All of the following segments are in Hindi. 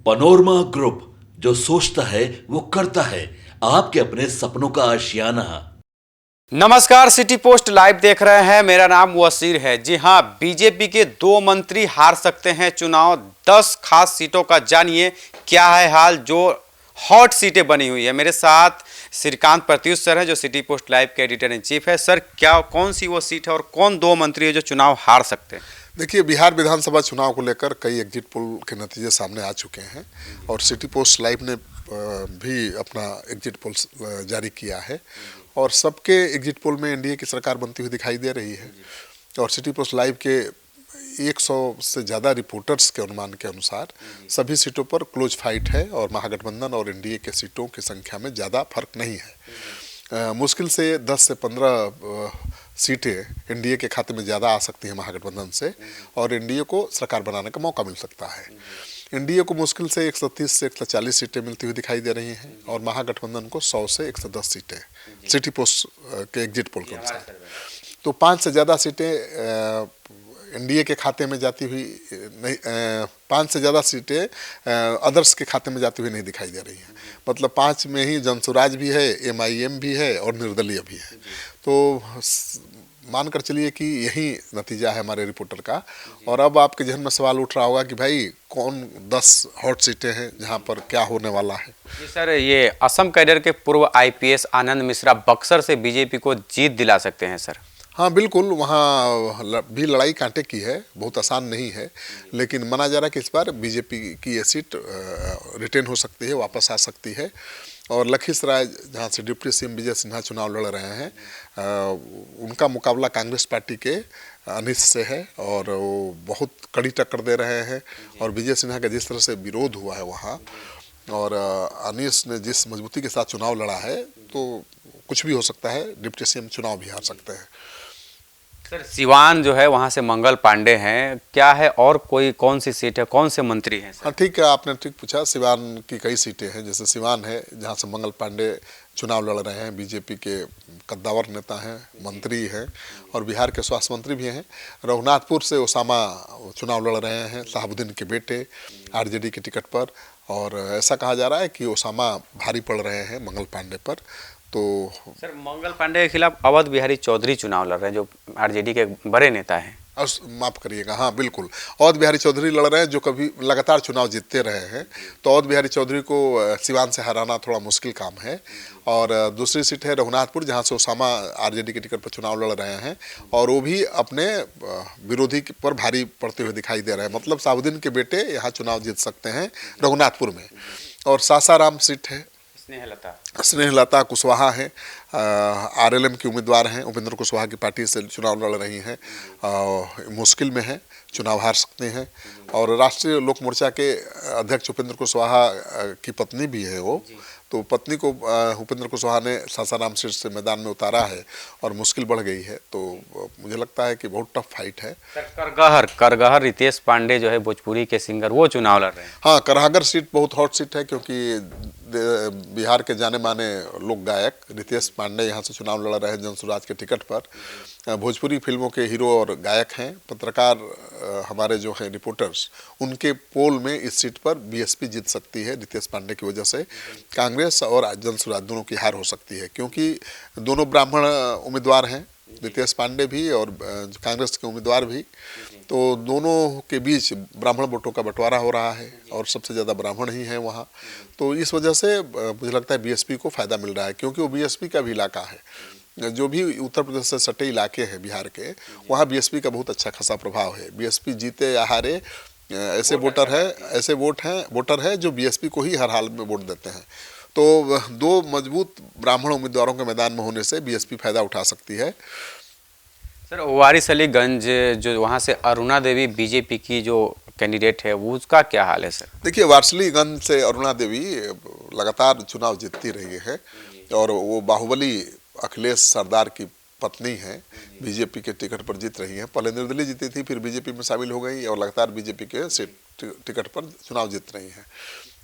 पनोरमा ग्रुप, जो सोचता है वो करता है। आपके अपने सपनों का आशियाना। नमस्कार, सिटी पोस्ट लाइव देख रहे हैं। मेरा नाम वसीर है। जी हां, बीजेपी के 2 मंत्री हार सकते हैं चुनाव। 10 खास सीटों का जानिए क्या है हाल। जो हॉट सीटें बनी हुई है, मेरे साथ श्रीकांत प्रत्युष सर हैं, जो सिटी पोस्ट लाइव के एडिटर इन चीफ है। सर, क्या कौन सी वो सीट है और कौन 2 मंत्री है जो चुनाव हार सकते हैं? देखिए, बिहार विधानसभा चुनाव को लेकर कई एग्जिट पोल के नतीजे सामने आ चुके हैं और सिटी पोस्ट लाइव ने भी अपना एग्जिट पोल जारी किया है और सबके एग्जिट पोल में एनडीए की सरकार बनती हुई दिखाई दे रही है। और सिटी पोस्ट लाइव के 100 से ज़्यादा रिपोर्टर्स के अनुमान के अनुसार सभी सीटों पर क्लोज फाइट है और महागठबंधन और एनडीए के सीटों की संख्या में ज़्यादा फर्क नहीं है। मुश्किल से 10 से 15 सीटें एनडीए के खाते में ज़्यादा आ सकती हैं महागठबंधन से और एनडीए को सरकार बनाने का मौका मिल सकता है। एनडीए को मुश्किल से 130 से 140 सीटें मिलती हुई दिखाई दे रही हैं और महागठबंधन को 100 से 110 सीटें सिटी पोस्ट के एग्जिट पोल के अनुसार। तो 5 से ज़्यादा सीटें एनडीए के खाते में जाती हुई नहीं, 5 से ज़्यादा सीटें अदर्स के खाते में जाती हुई नहीं दिखाई दे रही हैं। मतलब 5 में ही जनसुराज भी है, एमआईएम भी है और निर्दलीय भी है। तो मानकर चलिए कि यही नतीजा है हमारे रिपोर्टर का। और अब आपके जहन में सवाल उठ रहा होगा कि भाई कौन 10 हॉट सीटें हैं जहां पर क्या होने वाला है। जी सर, ये असम कैडर के पूर्व आईपीएस आनंद मिश्रा बक्सर से बीजेपी को जीत दिला सकते हैं सर। हाँ बिल्कुल, वहाँ भी लड़ाई कांटे की है, बहुत आसान नहीं है, लेकिन माना जा रहा है कि इस बार बीजेपी की ये सीट रिटेन हो सकती है, वापस आ सकती है। और लखीसराय, जहाँ से डिप्टी सीएम विजय सिन्हा चुनाव लड़ रहे हैं, उनका मुकाबला कांग्रेस पार्टी के अनिश से है और वो बहुत कड़ी टक्कर दे रहे हैं। और विजय सिन्हा का जिस तरह से विरोध हुआ है वहाँ और अनिश ने जिस मजबूती के साथ चुनाव लड़ा है, तो कुछ भी हो सकता है, डिप्टी सीएम चुनाव भी हार सकते हैं। सर, सिवान जो है वहाँ से मंगल पांडे हैं, क्या है और कोई कौन सी सीट है, कौन से मंत्री हैं? हाँ ठीक है, आपने ठीक पूछा। सिवान की कई सीटें हैं, जैसे सिवान है जहाँ से मंगल पांडे चुनाव लड़ रहे हैं, बीजेपी के कद्दावर नेता हैं, मंत्री हैं और बिहार के स्वास्थ्य मंत्री भी हैं। रघुनाथपुर से ओसामा चुनाव लड़ रहे हैं, शहाबुद्दीन के बेटे, आरजेडी के टिकट पर। और ऐसा कहा जा रहा है कि ओसामा भारी पड़ रहे हैं मंगल पांडे पर। तो सर, मंगल पांडे के खिलाफ अवध बिहारी चौधरी चुनाव लड़ रहे हैं, जो आरजेडी के बड़े नेता हैं। माफ़ करिएगा, हाँ बिल्कुल, अवध बिहारी चौधरी लड़ रहे हैं, जो कभी लगातार चुनाव जीतते रहे हैं। तो अवध बिहारी चौधरी को सिवान से हराना थोड़ा मुश्किल काम है। और दूसरी सीट है रघुनाथपुर, जहाँ से ओसामा आरजेडी के टिकट पर चुनाव लड़ रहे हैं और वो भी अपने विरोधी पर भारी पड़ते हुए दिखाई दे रहे हैं। मतलब शहाबुद्दीन के बेटे यहाँ चुनाव जीत सकते हैं रघुनाथपुर में। और सासाराम सीट है, स्नेहलता कुशवाहा हैं, आरएलएम की उम्मीदवार हैं, उपेंद्र कुशवाहा की पार्टी से चुनाव लड़ रही हैं, मुश्किल में हैं, चुनाव हार सकते हैं। और राष्ट्रीय लोक मोर्चा के अध्यक्ष उपेंद्र कुशवाहा की पत्नी भी है वो, तो पत्नी को उपेंद्र कुशवाहा ने सासाराम सीट से मैदान में उतारा है और मुश्किल बढ़ गई है। तो मुझे लगता है कि बहुत टफ फाइट है। करगहर रितेश पांडे जो है भोजपुरी के सिंगर, वो चुनाव लड़ रहे हैं। हाँ, करगहर सीट बहुत हॉट सीट है, क्योंकि बिहार के जाने माने लोक गायक रितेश पांडे यहाँ से चुनाव लड़ रहे हैं जनसुराज के टिकट पर। भोजपुरी फिल्मों के हीरो और गायक हैं। पत्रकार हमारे जो हैं रिपोर्टर्स, उनके पोल में इस सीट पर बीएसपी जीत सकती है रितेश पांडे की वजह से। कांग्रेस और जनसुराज दोनों की हार हो सकती है, क्योंकि दोनों ब्राह्मण उम्मीदवार हैं, रितेश पांडे भी और कांग्रेस के उम्मीदवार भी। तो दोनों के बीच ब्राह्मण वोटों का बंटवारा हो रहा है और सबसे ज़्यादा ब्राह्मण ही हैं वहाँ। तो इस वजह से मुझे लगता है बीएसपी को फ़ायदा मिल रहा है, क्योंकि वो बीएसपी का भी इलाका है। जो भी उत्तर प्रदेश से सटे इलाके हैं बिहार के, वहाँ बीएसपी का बहुत अच्छा खासा प्रभाव है। बीएसपी जीते या हारे, ऐसे वोटर है जो बीएसपी को ही हर हाल में वोट देते हैं। तो 2 मजबूत ब्राह्मण उम्मीदवारों के मैदान में होने से बीएसपी फ़ायदा उठा सकती है। सर, वारिसलीगंज जो वहाँ से अरुणा देवी बीजेपी की जो कैंडिडेट है, वो उसका क्या हाल है सर? देखिए, वारिसलीगंज से अरुणा देवी लगातार चुनाव जीतती रही है और वो बाहुबली अखिलेश सरदार की पत्नी हैं, बीजेपी के टिकट पर जीत रही हैं। पहले निर्दलीय जीती थी, फिर बीजेपी में शामिल हो गई और लगातार बीजेपी के सीट टिकट पर चुनाव जीत रही हैं।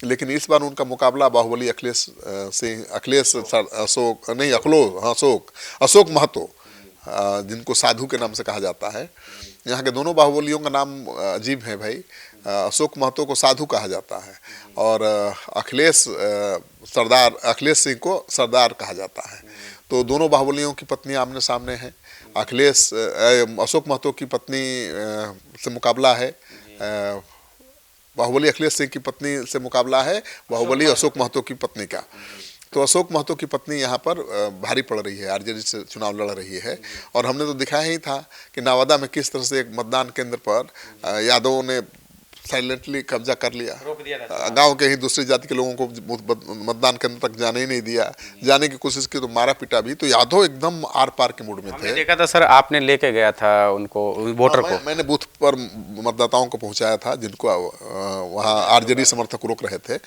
लेकिन इस बार उनका मुकाबला बाहुबली अखिलेश महतो जिनको साधु के नाम से कहा जाता है। यहाँ के दोनों बाहुबलियों का नाम अजीब है भाई। अशोक महतो को साधु कहा जाता है और अखिलेश सिंह को सरदार कहा जाता है। तो दोनों बाहुबलियों की पत्नी आमने सामने हैं। अशोक महतो की पत्नी से मुकाबला है, बाहुबली अखिलेश सिंह की पत्नी से मुकाबला है बाहुबली अशोक महतो की पत्नी का। तो अशोक महतो की पत्नी यहाँ पर भारी पड़ रही है, आरजेडी से चुनाव लड़ रही है। और हमने तो दिखाया ही था कि नवादा में किस तरह से एक मतदान केंद्र पर यादवों ने साइलेंटली कब्जा कर लिया, गांव के ही दूसरी जाति के लोगों को मतदान केंद्र तक जाने ही नहीं दिया, जाने की कोशिश की तो मारा पीटा भी। तो यादव एकदम आर पार के मूड में थे। देखा था सर, आपने लेके गया था उनको, वोटर को। मैंने बूथ पर मतदाताओं को पहुंचाया था जिनको वहाँ आरजेडी समर्थक रोक रहे थे।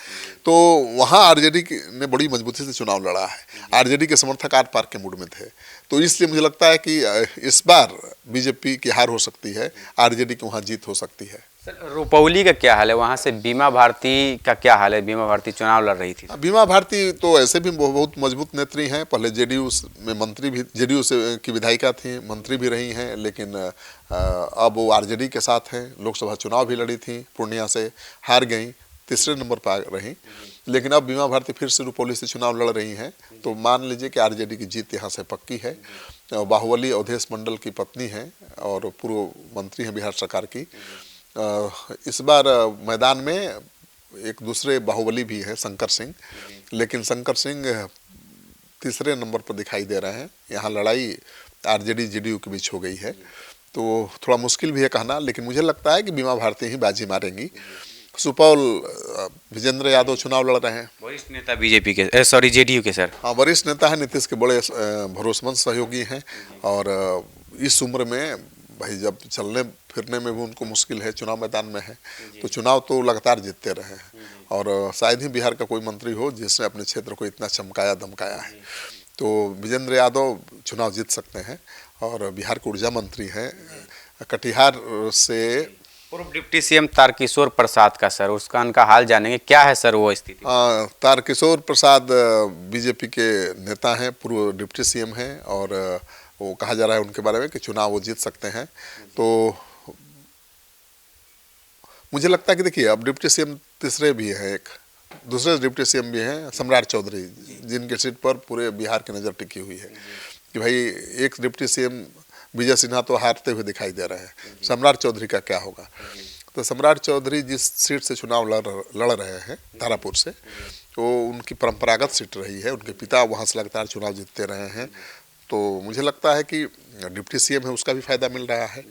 तो वहाँ आरजेडी ने बड़ी मजबूती से चुनाव लड़ा है, आरजेडी के समर्थक आर पार के मूड में थे। तो इसलिए मुझे लगता है कि इस बार बीजेपी की हार हो सकती है, आरजेडी की वहाँ जीत हो सकती है। सर रुपौली का क्या हाल है, वहाँ से बीमा भारती का क्या हाल है? बीमा भारती चुनाव लड़ रही थी। बीमा भारती तो ऐसे भी बहुत मजबूत नेत्री हैं, पहले जेडीयू में मंत्री भी, जेडीयू से की विधायिका थी, मंत्री भी रही हैं, लेकिन अब वो आरजेडी के साथ हैं। लोकसभा चुनाव भी लड़ी थी, पूर्णिया से हार गई, तीसरे नंबर पर रही। लेकिन अब बीमा भारती फिर से रुपौली से चुनाव लड़ रही हैं। तो मान लीजिए कि आरजेडी की जीत यहाँ से पक्की है। बाहुबली अवधेश मंडल की पत्नी हैं और पूर्व मंत्री हैं बिहार सरकार की। इस बार मैदान में एक दूसरे बाहुबली भी हैं, शंकर सिंह, लेकिन शंकर सिंह तीसरे नंबर पर दिखाई दे रहे हैं। यहाँ लड़ाई आरजेडी जेडीयू के बीच हो गई है, तो थोड़ा मुश्किल भी है कहना, लेकिन मुझे लगता है कि बीमा भारती ही बाजी मारेंगी। सुपौल विजेंद्र यादव चुनाव लड़ रहे हैं, वरिष्ठ नेता बीजेपी के, सॉरी जेडीयू के सर। हाँ, वरिष्ठ नेता है, नीतीश के बड़े भरोसेमंद सहयोगी हैं। और इस उम्र में भाई जब चलने फिरने में भी उनको मुश्किल है, चुनाव मैदान में है, तो चुनाव तो लगातार जीतते रहे हैं। और शायद ही बिहार का कोई मंत्री हो जिसने अपने क्षेत्र को इतना चमकाया दमकाया है। तो विजेंद्र यादव चुनाव जीत सकते हैं और बिहार के ऊर्जा मंत्री हैं। कटिहार से पूर्व डिप्टी सीएम तारकिशोर प्रसाद का सर, उसका उनका हाल जानेंगे, क्या है सर वो स्थिति? तारकिशोर प्रसाद बीजेपी के नेता हैं, पूर्व डिप्टी सीएम हैं और वो कहा जा रहा है उनके बारे में कि चुनाव वो जीत सकते हैं। तो मुझे लगता है कि देखिए, अब डिप्टी सीएम तीसरे भी हैं, एक दूसरे डिप्टी सीएम भी हैं, सम्राट चौधरी, जिनके सीट पर पूरे बिहार की नज़र टिकी हुई है कि भाई एक डिप्टी सीएम विजय सिन्हा तो हारते हुए दिखाई दे रहे हैं, सम्राट चौधरी का क्या होगा। तो सम्राट चौधरी जिस सीट से चुनाव लड़ रहे हैं, तारापुर से, वो उनकी परंपरागत सीट रही है, उनके पिता वहाँ से लगातार चुनाव जीतते रहे हैं। तो मुझे लगता है कि डिप्टी सीएम है, उसका भी फायदा मिल रहा है।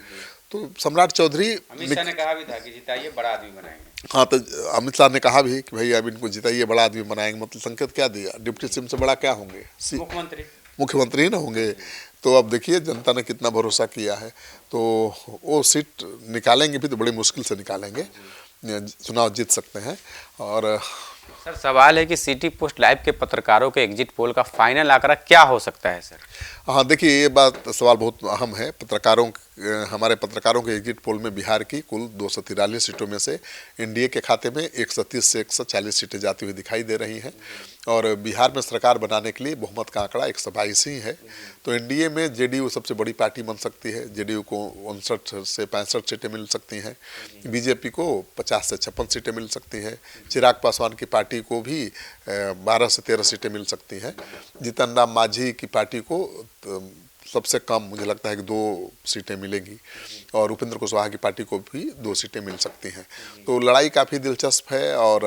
तो सम्राट चौधरी, अमित शाह ने कहा भी था कि जिताइए बड़ा आदमी बनाएंगे। हाँ, तो अमित शाह ने कहा भी कि भाई अब इनको जिताइए बड़ा आदमी बनाएंगे, मतलब संकेत क्या दिया, डिप्टी सीएम से बड़ा क्या होंगे, मुख्यमंत्री ही ना होंगे। तो अब देखिए जनता ने कितना भरोसा किया है, तो वो सीट निकालेंगे भी तो बड़ी मुश्किल से निकालेंगे, चुनाव जीत सकते हैं। और सर सवाल है कि सिटी पोस्ट लाइव के पत्रकारों के एग्जिट पोल का फाइनल आंकड़ा क्या हो सकता है सर? हाँ, देखिए ये सवाल बहुत अहम है। हमारे पत्रकारों के एग्जिट पोल में बिहार की कुल 243 सीटों में से एनडीए के खाते में 130 से 140 सीटें जाती हुई दिखाई दे रही हैं और बिहार में सरकार बनाने के लिए बहुमत का आंकड़ा 122 ही है। तो एनडीए में जेडीयू सबसे बड़ी पार्टी बन सकती है, जेडीयू को 59 से 65 सीटें मिल सकती हैं, बीजेपी को 50 से 56 सीटें मिल सकती हैं, चिराग पासवान की पार्टी को भी 12 से 13 सीटें मिल सकती हैं, जीतन राम मांझी की पार्टी को सबसे कम मुझे लगता है कि 2 सीटें मिलेंगी और उपेंद्र कुशवाहा की पार्टी को भी 2 सीटें मिल सकती हैं। तो लड़ाई काफ़ी दिलचस्प है और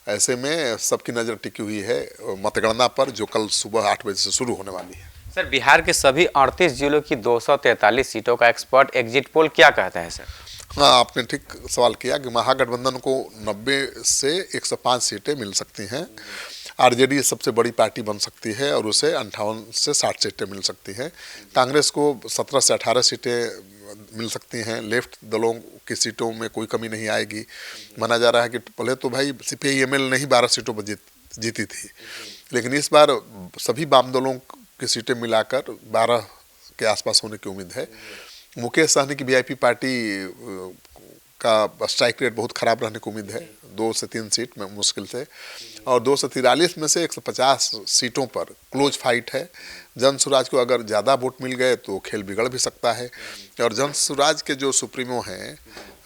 ऐसे में सबकी नज़र टिकी हुई है मतगणना पर, जो कल सुबह 8 बजे से शुरू होने वाली है। सर बिहार के सभी 38 जिलों की 243 सीटों का एक्सपर्ट एग्जिट पोल क्या कहता है सर? हाँ, आपने ठीक सवाल किया कि महागठबंधन को 90 से 105 सीटें मिल सकती हैं, आरजेडी सबसे बड़ी पार्टी बन सकती है और उसे 58 से 60 सीटें मिल सकती हैं, कांग्रेस को 17 से 18 सीटें मिल सकती हैं, लेफ्ट दलों की सीटों में कोई कमी नहीं आएगी। माना जा रहा है कि पहले तो भाई CPI-ML नहीं 12 सीटों पर जीती थी, लेकिन इस बार सभी वाम दलों की सीटें मिलाकर 12 के आसपास होने की उम्मीद है। मुकेश सहनी की वीआईपी पार्टी का स्ट्राइक रेट बहुत खराब रहने की उम्मीद है, 2 से 3 सीट में मुश्किल से, और 243 में से 150 सीटों पर क्लोज फाइट है। जन स्वराज को अगर ज़्यादा वोट मिल गए तो खेल बिगड़ भी सकता है। और जन स्वराज के जो सुप्रीमो हैं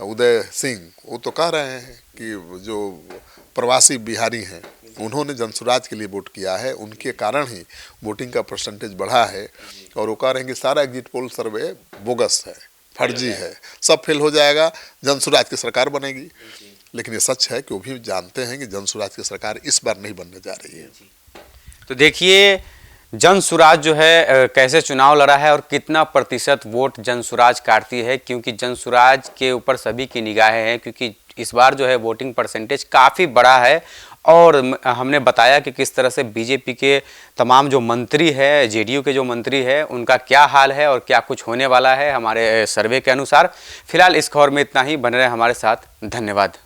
उदय सिंह, वो तो कह रहे हैं कि जो प्रवासी बिहारी हैं उन्होंने जन स्वराज के लिए वोट किया है, उनके कारण ही वोटिंग का परसेंटेज बढ़ा है। और वो कह रहे हैं कि सारा एग्जिट पोल सर्वे बोगस है, फर्जी है, सब फेल हो जाएगा, जन स्वराज की सरकार बनेगी। लेकिन ये सच है कि वो भी जानते हैं कि जन स्वराज की सरकार इस बार नहीं बनने जा रही है। तो देखिए जन स्वराज जो है कैसे चुनाव लड़ा है और कितना प्रतिशत वोट जन स्वराज काटती है, क्योंकि जन स्वराज के ऊपर सभी की निगाहें हैं, क्योंकि इस बार जो है वोटिंग परसेंटेज काफ़ी बड़ा है। और हमने बताया कि किस तरह से बीजेपी के तमाम जो मंत्री है, जेडीयू के जो मंत्री है, उनका क्या हाल है और क्या कुछ होने वाला है हमारे सर्वे के अनुसार। फिलहाल इस खबर में इतना ही, बने रहे हमारे साथ, धन्यवाद।